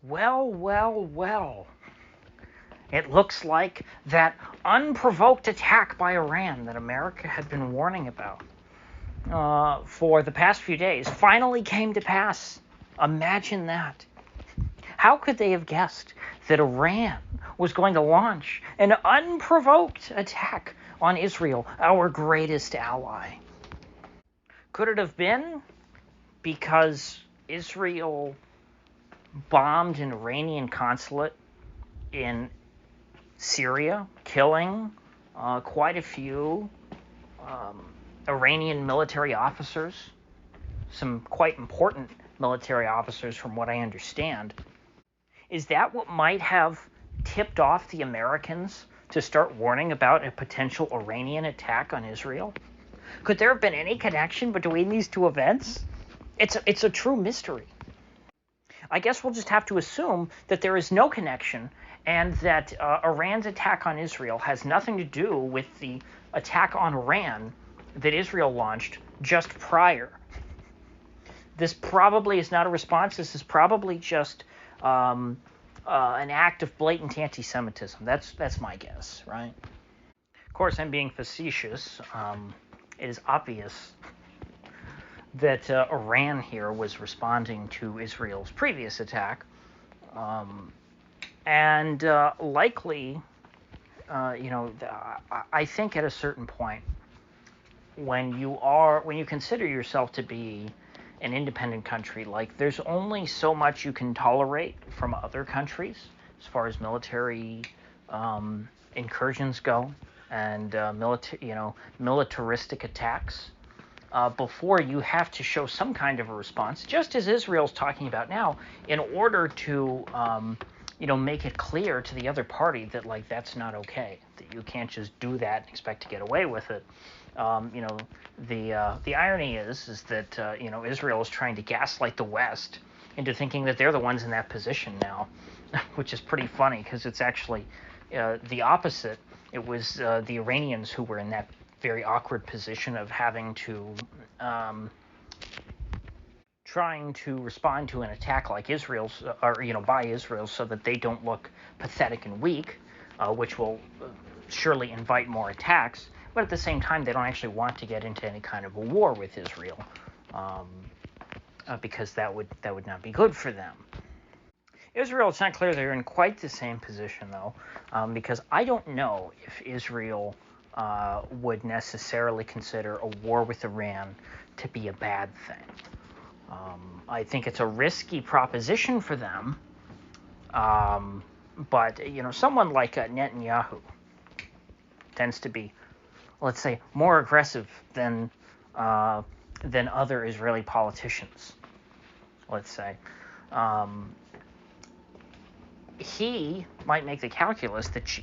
Well, well, well. It looks like that unprovoked attack by Iran that America had been warning about for the past few days finally came to pass. Imagine that. How could they have guessed that Iran was going to launch an unprovoked attack on Israel, our greatest ally? Could it have been because Israel bombed an Iranian consulate in Syria, killing quite a few Iranian military officers, some quite important military officers from what I understand? Is that what might have tipped off the Americans to start warning about a potential Iranian attack on Israel? Could there have been any connection between these two events? It's a true mystery. I guess we'll just have to assume that there is no connection and that Iran's attack on Israel has nothing to do with the attack on Iran that Israel launched just prior. This probably is not a response. This is probably just an act of blatant anti-Semitism. That's my guess, right? Of course, I'm being facetious. It is obvious that Iran here was responding to Israel's previous attack, and likely, I think at a certain point, when you consider yourself to be an independent country, like there's only so much you can tolerate from other countries as far as military incursions go and militaristic attacks. Before you have to show some kind of a response, just as Israel's talking about now, in order to, make it clear to the other party that, like, that's not okay, that you can't just do that and expect to get away with it. The irony is that, Israel is trying to gaslight the West into thinking that they're the ones in that position now, which is pretty funny because it's actually the opposite. It was the Iranians who were in that very awkward position of having to trying to respond to an attack like Israel's, or by Israel, so that they don't look pathetic and weak, which will surely invite more attacks. But at the same time, they don't actually want to get into any kind of a war with Israel, because that would not be good for them. Israel, it's not clear they're in quite the same position though, because I don't know if Israel would necessarily consider a war with Iran to be a bad thing. I think it's a risky proposition for them, but someone like Netanyahu tends to be, let's say, more aggressive than other Israeli politicians. Let's say. He might make the calculus that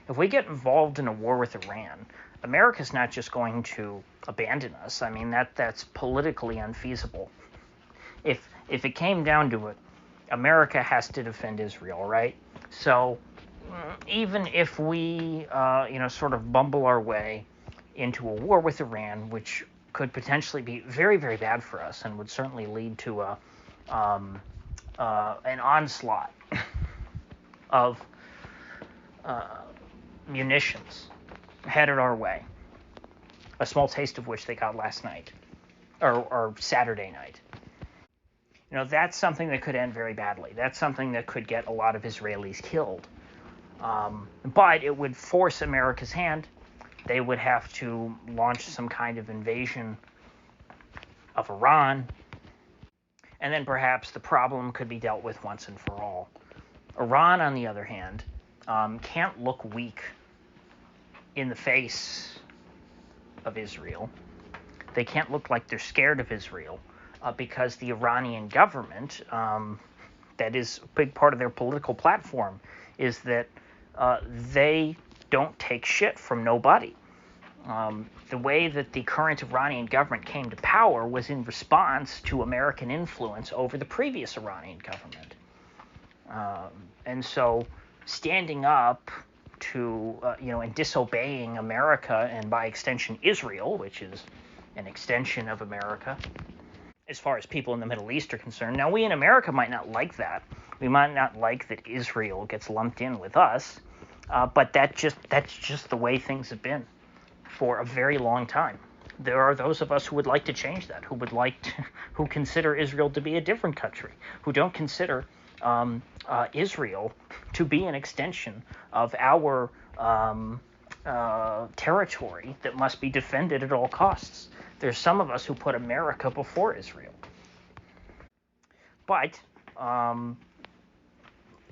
if we get involved in a war with Iran, America's not just going to abandon us. I mean, that's politically unfeasible. If it came down to it, America has to defend Israel, right? So even if we, sort of bumble our way into a war with Iran, which could potentially be very, very bad for us and would certainly lead to an onslaught of munitions headed our way, a small taste of which they got last night, or Saturday night. That's something that could end very badly. That's something that could get a lot of Israelis killed. But it would force America's hand. They would have to launch some kind of invasion of Iran, and then perhaps the problem could be dealt with once and for all. Iran, on the other hand, can't look weak in the face of Israel. They can't look like they're scared of Israel, because the Iranian government, that is a big part of their political platform, is that they don't take shit from nobody. The way that the current Iranian government came to power was in response to American influence over the previous Iranian government. And so standing up to, and disobeying America, and by extension Israel, which is an extension of America, as far as people in the Middle East are concerned. Now, we in America might not like that. We might not like that Israel gets lumped in with us, but that's just the way things have been for a very long time. There are those of us who would like to change that, who consider Israel to be a different country, who don't consider Israel to be an extension of our territory that must be defended at all costs. There's some of us who put America before Israel. But,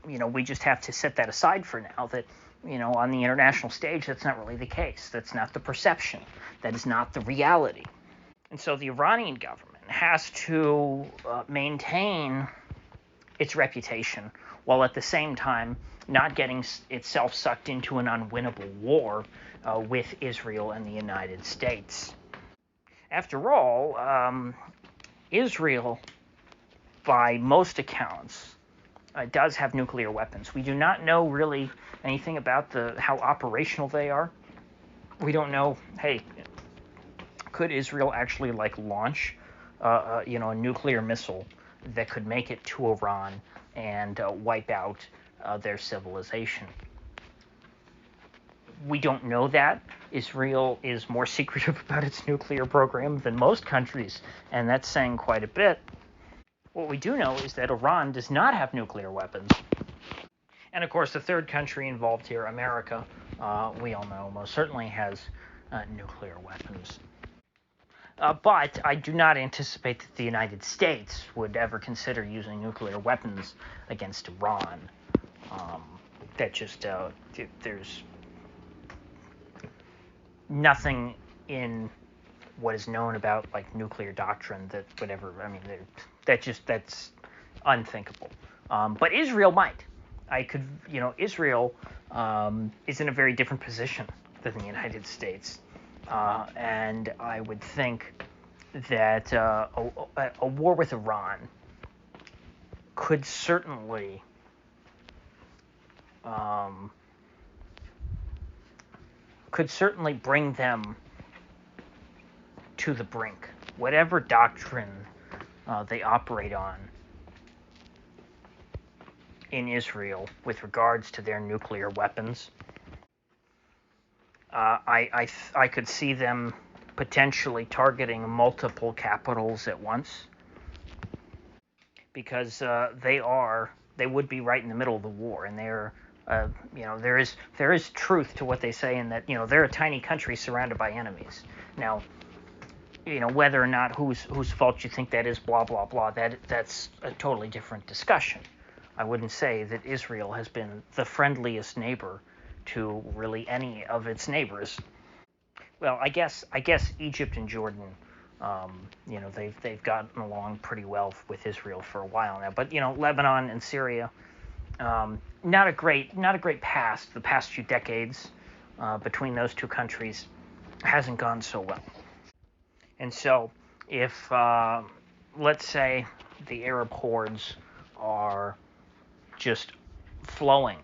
we just have to set that aside for now, that, on the international stage, that's not really the case. That's not the perception. That is not the reality. And so the Iranian government has to maintain its reputation while at the same time not getting itself sucked into an unwinnable war with Israel and the United States. After all, Israel, by most accounts, does have nuclear weapons. We do not know really anything about how operational they are. We don't know, hey, could Israel actually launch a nuclear missile that could make it to Iran and wipe out their civilization? We don't know that. Israel is more secretive about its nuclear program than most countries, and that's saying quite a bit. What we do know is that Iran does not have nuclear weapons. And of course, the third country involved here, America, we all know most certainly has nuclear weapons. But I do not anticipate that the United States would ever consider using nuclear weapons against Iran. There's nothing in what is known about nuclear doctrine that would ever, that's unthinkable. But Israel might. Israel is in a very different position than the United States. And I would think that a war with Iran could certainly bring them to the brink. Whatever doctrine they operate on in Israel with regards to their nuclear weapons, I could see them potentially targeting multiple capitals at once, because they would be right in the middle of the war, and they're there is truth to what they say, in that they're a tiny country surrounded by enemies. Now, whether or not whose fault you think that is, blah blah blah, that's a totally different discussion. I wouldn't say that Israel has been the friendliest neighbor to really any of its neighbors. Well, I guess Egypt and Jordan, they've gotten along pretty well with Israel for a while now. But Lebanon and Syria, not a great past. The past few decades between those two countries hasn't gone so well. And so, if let's say the Arab hordes are just flowing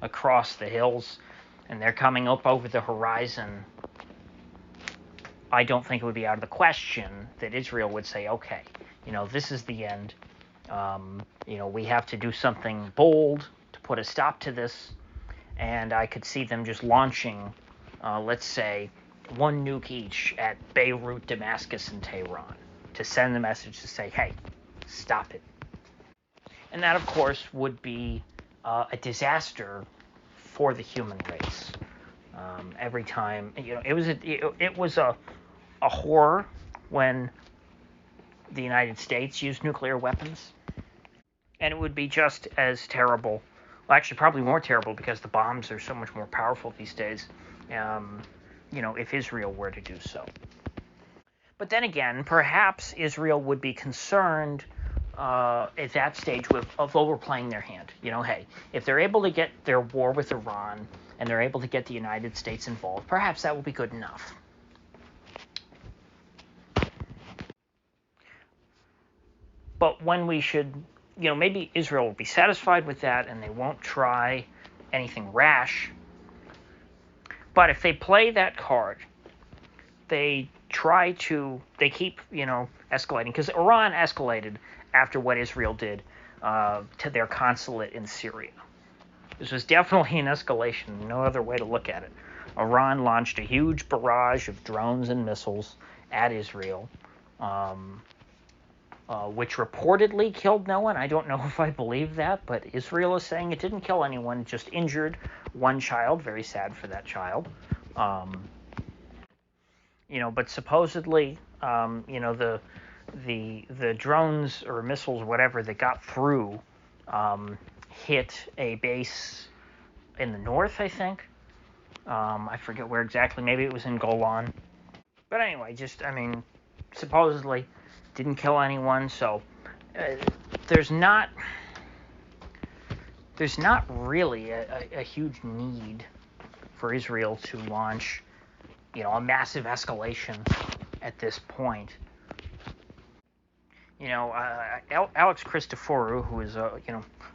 across the hills and they're coming up over the horizon, I don't think it would be out of the question that Israel would say, okay, this is the end. We have to do something bold to put a stop to this. And I could see them just launching, let's say, one nuke each at Beirut, Damascus, and Tehran to send the message to say, hey, stop it. And that, of course, would be a disaster for the human race. Every time, it was a horror when the United States used nuclear weapons, and it would be just as terrible. Well, actually, probably more terrible, because the bombs are so much more powerful these days. If Israel were to do so. But then again, perhaps Israel would be concerned at that stage of overplaying their hand. Hey, if they're able to get their war with Iran and they're able to get the United States involved, perhaps that will be good enough. But when we should, maybe Israel will be satisfied with that and they won't try anything rash. But if they play that card, they keep, escalating. Because Iran escalated after what Israel did to their consulate in Syria. This was definitely an escalation, no other way to look at it. Iran launched a huge barrage of drones and missiles at Israel, which reportedly killed no one. I don't know if I believe that, but Israel is saying it didn't kill anyone, just injured one child. Very sad for that child. But supposedly, the drones or missiles, whatever, that got through, hit a base in the north, I think. I forget where exactly. Maybe it was in Golan. But anyway, supposedly didn't kill anyone. So there's not really a huge need for Israel to launch, a massive escalation at this point. Alex Christoforou, who is a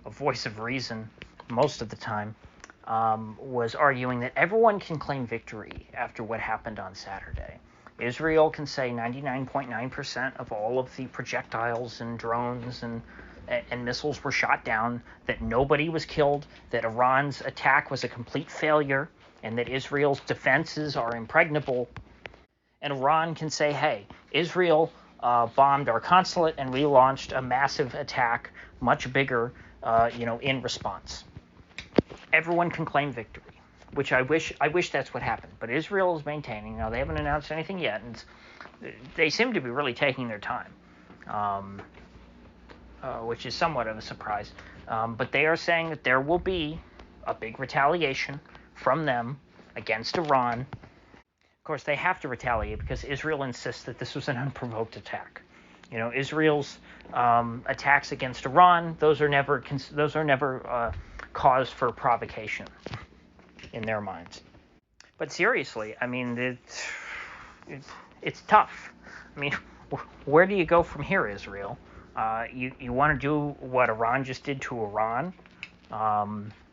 voice of reason most of the time, was arguing that everyone can claim victory after what happened on Saturday. Israel can say 99.9% of all of the projectiles and drones and missiles were shot down, that nobody was killed, that Iran's attack was a complete failure, and that Israel's defenses are impregnable. And Iran can say, hey, Israel bombed our consulate and we launched a massive attack, much bigger, in response. Everyone can claim victory, which I wish that's what happened. But Israel is maintaining. Now, they haven't announced anything yet, and they seem to be really taking their time, which is somewhat of a surprise. But they are saying that there will be a big retaliation from them against Iran. Of course, they have to retaliate because Israel insists that this was an unprovoked attack. Israel's attacks against Iran; those are never cause for provocation in their minds. But seriously, it's tough. Where do you go from here, Israel? You want to do what Iran just did to Iran?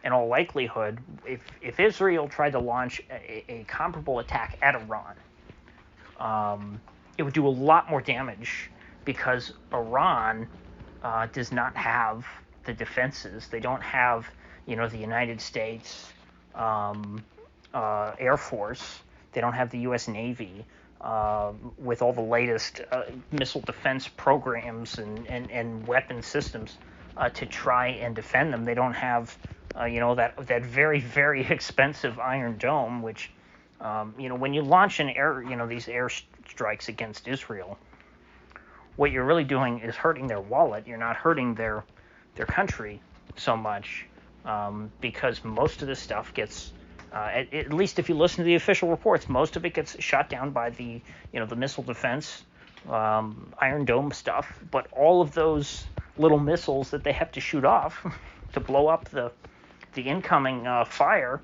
In all likelihood, if Israel tried to launch a comparable attack at Iran, it would do a lot more damage because Iran does not have the defenses. They don't have, the United States Air Force. They don't have the U.S. Navy with all the latest missile defense programs and weapon systems to try and defend them. They don't have, that very, very expensive Iron Dome, which, when you launch these air strikes against Israel, what you're really doing is hurting their wallet. You're not hurting their country so much, because most of this stuff gets, at least if you listen to the official reports, most of it gets shot down by the missile defense, Iron Dome stuff. But all of those little missiles that they have to shoot off to blow up the incoming fire,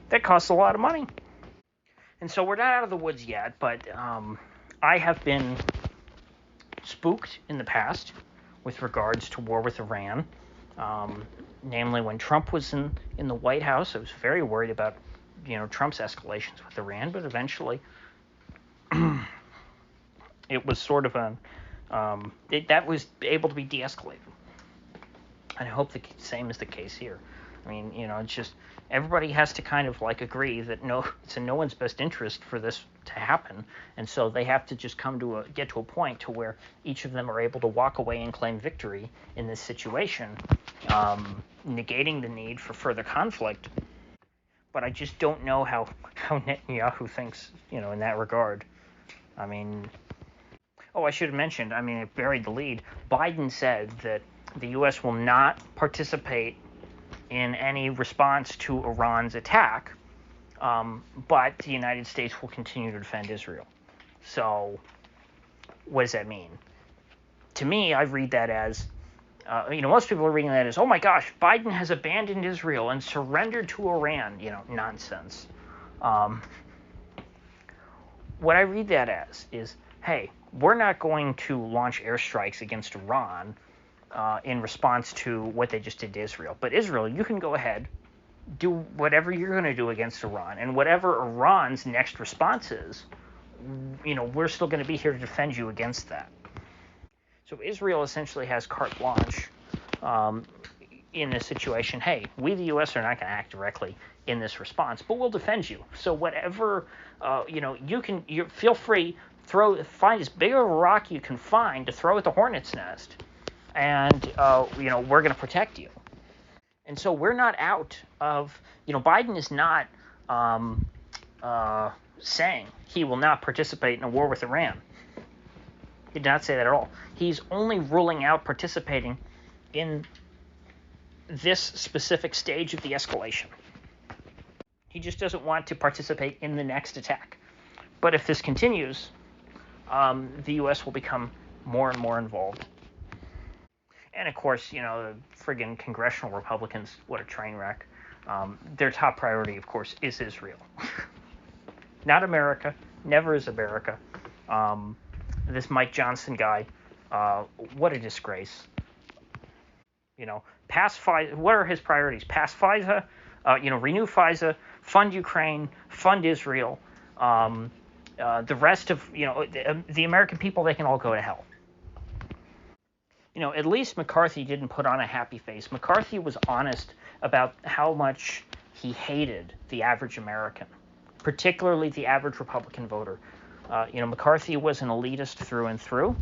that costs a lot of money. And so we're not out of the woods yet, but I have been spooked in the past with regards to war with Iran. Namely, when Trump was in the White House, I was very worried about, Trump's escalations with Iran, but eventually it was sort of that was able to be de-escalated. And I hope the same is the case here. It's just everybody has to kind of agree that it's in no one's best interest for this to happen, and so they have to just get to a point to where each of them are able to walk away and claim victory in this situation, negating the need for further conflict. But I just don't know how Netanyahu thinks, in that regard. I should have mentioned, it buried the lead. Biden said that the U.S. will not participate in any response to Iran's attack, but the United States will continue to defend Israel. So what does that mean? To me, I read that as, most people are reading that as, oh my gosh, Biden has abandoned Israel and surrendered to Iran. Nonsense. What I read that as is, hey, we're not going to launch airstrikes against Iran in response to what they just did to Israel. But Israel, you can go ahead, do whatever you're going to do against Iran, and whatever Iran's next response is, we're still going to be here to defend you against that. So Israel essentially has carte blanche in this situation, hey, we the U.S. are not going to act directly in this response, but we'll defend you. So whatever, you feel free, find as big of a rock you can find to throw at the hornet's nest, and we're going to protect you. And so we're not out of, Biden is not saying he will not participate in a war with Iran. He did not say that at all. He's only ruling out participating in this specific stage of the escalation. He just doesn't want to participate in the next attack. But if this continues, the U.S. will become more and more involved. And of course, the friggin' congressional Republicans, what a train wreck. Their top priority, of course, is Israel. Not America. Never is America. This Mike Johnson guy, what a disgrace. Pass FISA. What are his priorities? Pass FISA, renew FISA, fund Ukraine, fund Israel. The rest of, the American people, they can all go to hell. At least McCarthy didn't put on a happy face. McCarthy was honest about how much he hated the average American, particularly the average Republican voter. McCarthy was an elitist through and through.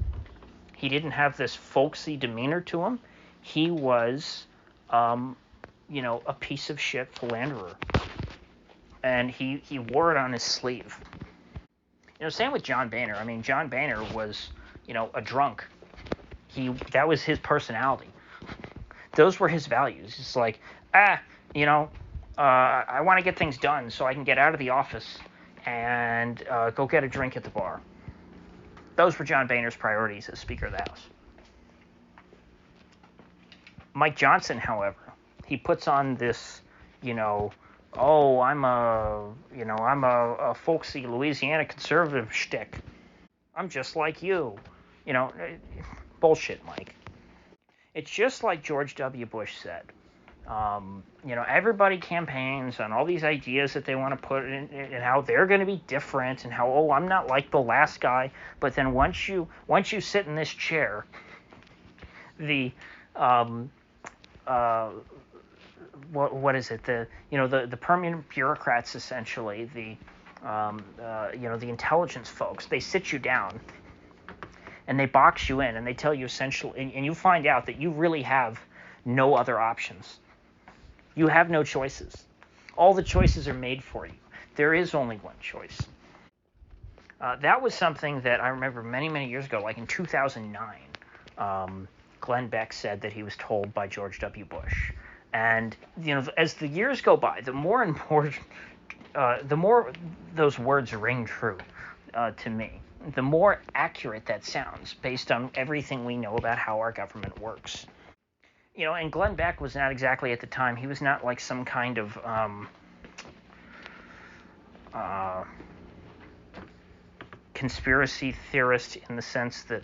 He didn't have this folksy demeanor to him. He was, a piece of shit philanderer. And he wore it on his sleeve. Same with John Boehner. I mean, John Boehner was, a drunk. That was his personality. Those were his values. It's like, I want to get things done so I can get out of the office and go get a drink at the bar. Those were John Boehner's priorities as Speaker of the House. Mike Johnson, however, he puts on this, I'm a folksy Louisiana conservative shtick. I'm just like you. Bullshit, Mike. It's just like George W. Bush said. Everybody campaigns on all these ideas that they want to put in, and how they're going to be different, and how, I'm not like the last guy. But then once you sit in this chair, the what is it? The permanent bureaucrats, essentially, the intelligence folks, they sit you down and they box you in, and they tell you essentially, and you find out that you really have no other options. You have no choices. All the choices are made for you. There is only one choice. That was something that I remember many, many years ago, like in 2009, Glenn Beck said that he was told by George W. Bush. And, as the years go by, the more and more, the more those words ring true to me, the more accurate that sounds based on everything we know about how our government works. And Glenn Beck was not exactly, at the time, he was not like some kind of conspiracy theorist, in the sense that,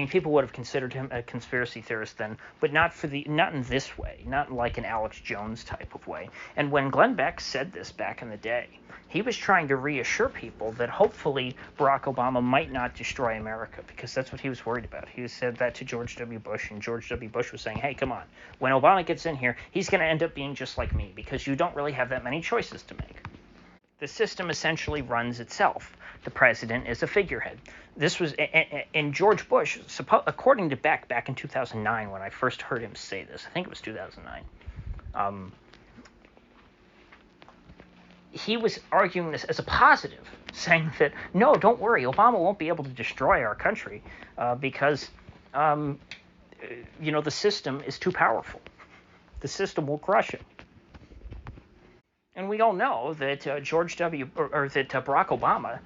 people would have considered him a conspiracy theorist then, but not in this way, not like an Alex Jones type of way. And when Glenn Beck said this back in the day, he was trying to reassure people that hopefully Barack Obama might not destroy America, because that's what he was worried about. He said that to George W. Bush, and George W. Bush was saying, hey, come on, when Obama gets in here, he's going to end up being just like me, because you don't really have that many choices to make. The system essentially runs itself. The president is a figurehead. This was, and George Bush, according to Beck, back in 2009, when I first heard him say this, I think it was 2009, he was arguing this as a positive, saying that, no, don't worry, Obama won't be able to destroy our country because, the system is too powerful. The system will crush it. And we all know that that Barack Obama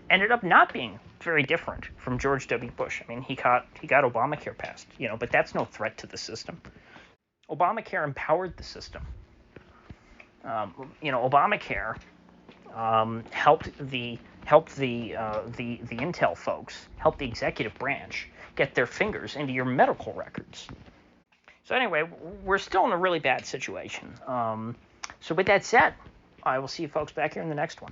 ended up not being very different from George W. Bush. I mean, he got Obamacare passed, but that's no threat to the system. Obamacare empowered the system. Obamacare helped the intel folks, helped the executive branch get their fingers into your medical records. So anyway, we're still in a really bad situation. So with that said, I will see you folks back here in the next one.